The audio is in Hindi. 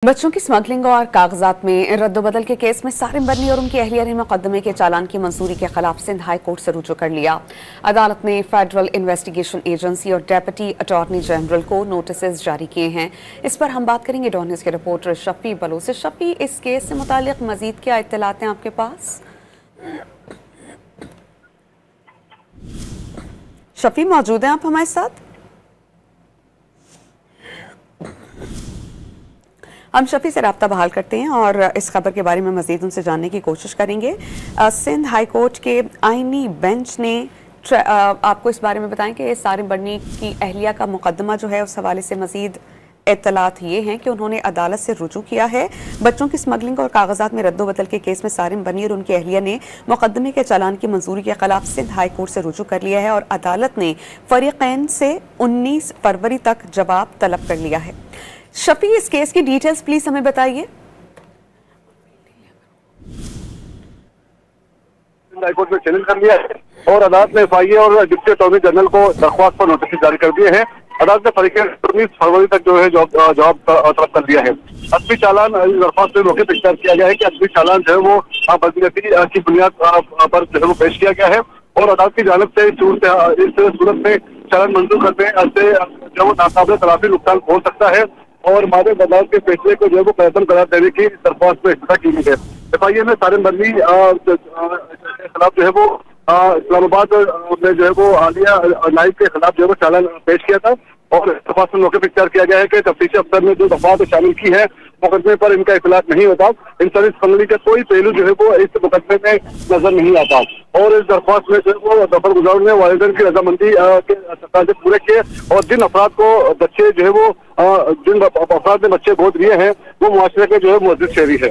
बच्चों की स्मगलिंग और कागजात में रद्दोबदल के केस में सारिम बर्नी और उनकी अहलिया ने मुकदमे के चालान की मंजूरी के खिलाफ सिंध हाई कोर्ट से रुजू कर लिया। अदालत ने फेडरल इन्वेस्टिगेशन एजेंसी और डेप्यूटी अटॉर्नी जनरल को नोटिस जारी किए हैं। इस पर हम बात करेंगे डॉन न्यूज़ के रिपोर्टर शफी बलोच से। शफी, इस केस से मुतालिक मजीद क्या इत्तलात हैं आपके पास? शफी, मौजूद हैं आप हमारे साथ? हम शफी से रब्ता बहाल करते हैं और इस खबर के बारे में मजीद उनसे जानने की कोशिश करेंगे। सिंध हाई कोर्ट के आईनी बेंच ने आपको इस बारे में बताएं कि सारिम बर्नी की अहलिया का मुकदमा जो है उस हवाले से मजीद इत्तलात ये हैं कि उन्होंने अदालत से रुजू किया है। बच्चों की स्मगलिंग और कागजात में रद्दोबदल के केस में सारिम बर्नी और उनकी अहलिया ने मुकदमे के चालान की मंजूरी के खिलाफ सिंध हाई कोर्ट से रुजू कर लिया है और अदालत ने फरीकैन से 19 फरवरी तक जवाब तलब कर लिया है। शफी, इस केस की डिटेल्स प्लीज हमें बताइए। हाईकोर्ट में चैलेंज कर लिया है और अदालत ने एफआईए और डिप्टी अटॉर्नी जनरल को दरख्वास्त पर नोटिस जारी कर दिए हैं। अदालत ने फरीकैन 19 फरवरी तक जो है जवाब तलब कर दिया है। असली चालान दरख्वास्त में मौके पर इख्तियार किया गया है कि असली चालान जो है वो बदनीयती की बुनियाद पर जो है वो पेश किया गया है और अदालत की जानब से इस सूरत में चालान मंजूर करते हैं जो वो नाकाबिल तलाफी नुकसान हो सकता है और मादे अदालत के फैसले को जो है वो खत्म करार देने की दरख्वास्त में इफ्तिताह की गई है। एफआईए ने सारिम बर्नी के खिलाफ जो है वो इस्लामाबाद में जो है वो आलिया नाइब के खिलाफ जो है वो चालान पेश किया था और दरख्वास्त में मौके पर इख्तियार किया गया है कि तफ्तीशी अफसर ने जो दफात शामिल की है मुकदमे पर इनका इख्तिलाफ नहीं होता। इंसानी स्मगलिंग का कोई पहलू जो है वो इस मुकदमे में नजर नहीं आता और इस दरख्वास्त में जो है वो दफर गुजारों ने वालिदैन की रजामंदी के तकाजे पूरे किए और जिन अफराद को बच्चे जो है वो जिन अफराद ने बच्चे गोद लिए हैं वो मुआशरे के जो है मुअज़्ज़िज़ शहरी है।